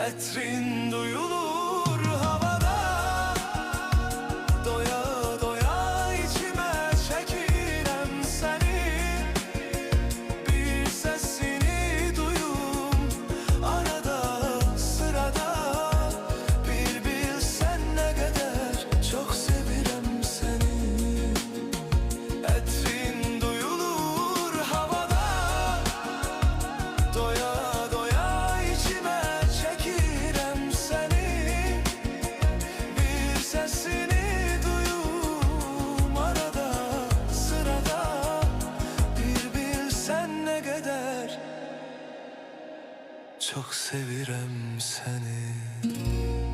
Etrin duyulur havada, doya doya içime çekirem seni. Bir sesini duyum arada sırada, bir bilsen ne kadar çok sevirem seni. Etrin duyulur havada, doya doya içime çekirem seni. Bir sesini duyum arada sırada, bir bilsen ne kadar çok sevirem seni.